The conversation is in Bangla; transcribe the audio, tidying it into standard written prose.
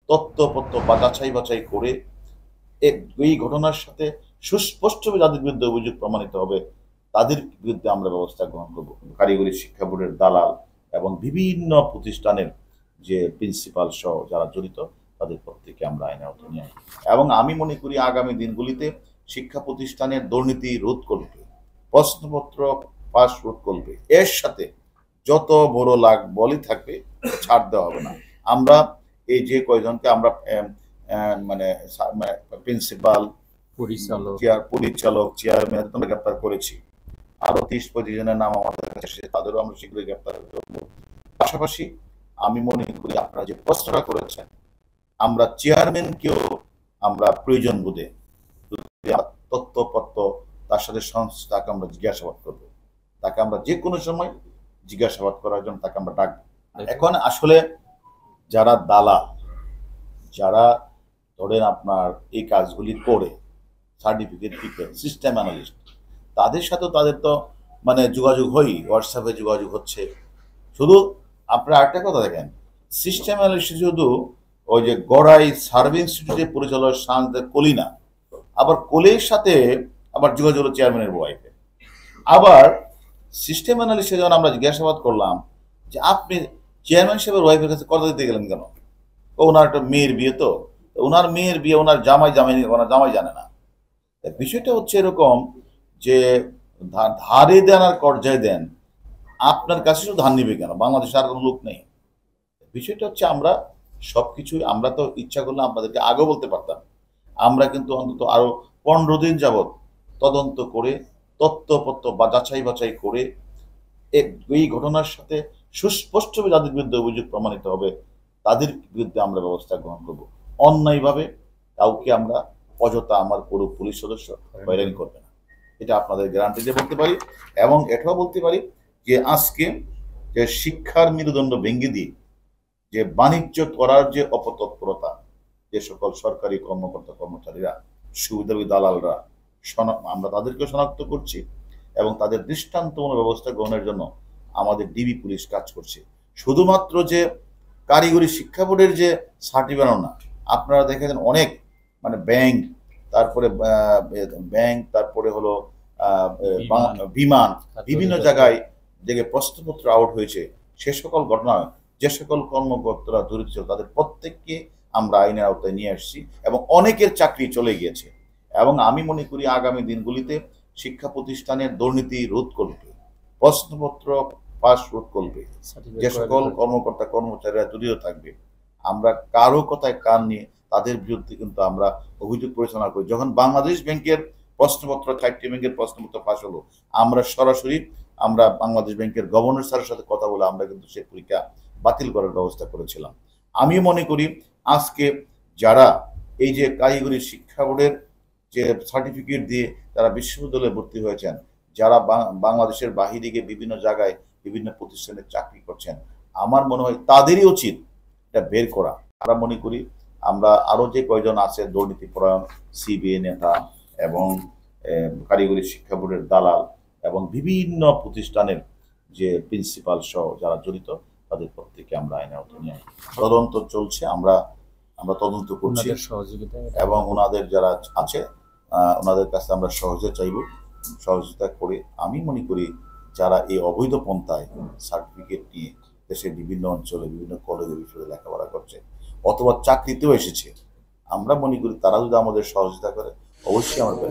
তথ্যপত্র বা যাচাই বাছাই করে এই ঘটনার সাথে সুস্পষ্টভাবে যাদের বিরুদ্ধে অভিযোগ প্রমাণিত হবে তাদের বিরুদ্ধে আমরা ব্যবস্থা গ্রহণ করব। কারিগরি শিক্ষা বোর্ডের দালাল এবং বিভিন্ন প্রতিষ্ঠানের যে প্রিন্সিপাল সহ যারা জড়িত তাদের প্রত্যেককে আমরা আইনের আওতায় নিয়ে আসবো। এবং আমি মনে করি আগামী দিনগুলিতে শিক্ষা প্রতিষ্ঠানের দুর্নীতি রোধ করবে, প্রশ্নপত্র পাস রোধ করবে, এর সাথে যত বড় লাগ বলই থাকবে ছাড় দেওয়া হবে না। আমরা এই যে কয়জনকে আমরা মানে প্রিন্সিপাল, পরিচালক, চেয়ারম্যান আমরা গ্রেপ্তার করেছি, আরো 30-35 জনের নাম আমাদের কাছে এসেছে, তাদেরও আমরা শীঘ্রই গ্রেপ্তার করবো। পাশাপাশি আমি মনে করি আপনারা যে প্রশ্নটা করেছেন, আমরা চেয়ারম্যানকেও আমরা প্রয়োজন বোধে তথ্যপত্র তার সাথে তাকে আমরা জিজ্ঞাসাবাদ করবো, তাকে আমরা যে কোনো সময় জিজ্ঞাসাবাদ করার জন্য তাকে আমরা ডাকবো। এখন আসলে যারা দালাল, যারা ধরেন আপনার এই কাজগুলি করে সার্টিফিকেট দিতে সিস্টেম অ্যানালিস্ট, তাদের সাথে তাদের তো মানে যোগাযোগ হই, হোয়াটসঅ্যাপে যোগাযোগ হচ্ছে। শুধু আপনারা একটা কথা দেখেন, সিস্টেম অ্যানালিস্ট শুধু ওই যে গড়াই সার্ভে ইনস্টিটিউটের পরিচালক সানদের কলি না, আবার কলির সাথে আবার যোগাযোগ হলো চেয়ারম্যানের ওয়াইফে। আবার সিস্টেম অ্যানালিস্টে যখন আমরা জিজ্ঞাসাবাদ করলাম যে আপনি চেয়ারম্যান সাহেবের ওয়াইফের কাছে কথা দিতে গেলেন কেন, ওনার একটা মেয়ের বিয়ে, তো ওনার মেয়ের বিয়ে ওনার জামাই জানে না। বিষয়টা হচ্ছে এরকম যে ধারে দেন আর কর্জায় দেন, আপনার কাছে শুধু ধান নিবে কেন, বাংলাদেশে আর কোনো লোক নেই। বিষয়টা হচ্ছে আমরা সবকিছুই, আমরা তো ইচ্ছা করলে আপনাদেরকে আগেও বলতে পারতাম, আমরা কিন্তু অন্তত আরো 15 দিন যাবৎ তদন্ত করে তথ্যপত্র বা যাচাই বাছাই করে এই ঘটনার সাথে সুস্পষ্টভাবে যাদের বিরুদ্ধে অভিযোগ প্রমাণিত হবে তাদের বিরুদ্ধে আমরা ব্যবস্থা গ্রহণ করব। অন্যায়ভাবে কাউকে আমরা অযথা আমার পুরো পুলিশ সদস্য হয়রানি করবে না, এটা আপনাদের গ্যারান্টি দিয়ে বলতে পারি। এবং এটাও বলতে পারি যে আজকে যে শিক্ষার মেরুদণ্ড ভেঙে দিয়ে যে বাণিজ্য করার যে অপতৎপরতা, যে সকল সরকারি কর্মকর্তা কর্মচারীরা, সুবিধাভোগী দালালরা, আমরা তাদেরকে শনাক্ত করছি এবং তাদের দৃষ্টান্তমূলক ব্যবস্থা গ্রহণের জন্য আমাদের ডিবি পুলিশ কাজ করছে। শুধুমাত্র যে কারিগরি শিক্ষা বোর্ডের যে সার্টিফিকেট না, আপনারা দেখেছেন অনেক মানে ব্যাংক, তারপরে হলো বিমান, বিভিন্ন জায়গায় যে প্রশ্নপত্র আউট হয়েছে, সে সকল ঘটনায় যে সকল কর্মকর্তারা জড়িত ছিল তাদের প্রত্যেককে আমরা আইনের আওতায় নিয়ে আসছি এবং অনেকের চাকরি চলে গিয়েছে। এবং আমি মনে করি আগামী দিনগুলিতে শিক্ষা প্রতিষ্ঠানের দুর্নীতি রোধ করবে, প্রশ্নপত্র পাস রোধ করবে, যে সকল কর্মকর্তা কর্মচারীরা জড়িত থাকবে, আমরা কারো কথায় কান নিয়ে তাদের বিরুদ্ধে কিন্তু আমরা অভিযোগ পরিচালনা করি। যখন বাংলাদেশ ব্যাংকের প্রশ্নপত্র, 4টি ব্যাংকের প্রশ্নপত্র পাস হলো, আমরা সরাসরি বাংলাদেশ ব্যাংকের গভর্নর স্যারের সাথে কথা বলে আমরা কিন্তু সেই পরীক্ষা বাতিল করার ব্যবস্থা করেছিলাম। আমি মনে করি আজকে যারা এই যে কারিগরি শিক্ষা বোর্ডের যে সার্টিফিকেট দিয়ে তারা বিশ্ববিদ্যালয়ে ভর্তি হয়েছেন, যারা বাংলাদেশের বাহিরে গিয়ে বিভিন্ন জায়গায় বিভিন্ন প্রতিষ্ঠানে চাকরি করছেন, আমার মনে হয় তাদেরই উচিত এটা বের করা। আমরা মনে করি আমরা আরো যে কয়জন আছে দুর্নীতিপরায়ণ সিবিএ নেতা এবং কারিগরি শিক্ষা বোর্ডের দালাল এবং বিভিন্ন প্রতিষ্ঠানের যে প্রিন্সিপাল সহ যারা জড়িত তাদের প্রত্যেককে আমরা আইনের আওতায় নিয়ে তদন্ত চলছে। আমরা তদন্ত করছি এবং ওনাদের যারা আছে ওনাদের কাছে আমরা সহযোগিতা করে আমি মনে করি যারা এই অবৈধ পন্থায় সার্টিফিকেট নিয়ে দেশের বিভিন্ন অঞ্চলে বিভিন্ন কলেজে বিশ্ববিদ্যালয়ে লেখাপড়া করছে অথবা চাকরিতেও এসেছে, আমরা মনে করি তারা যদি আমাদের সহযোগিতা করে অবশ্যই আমরা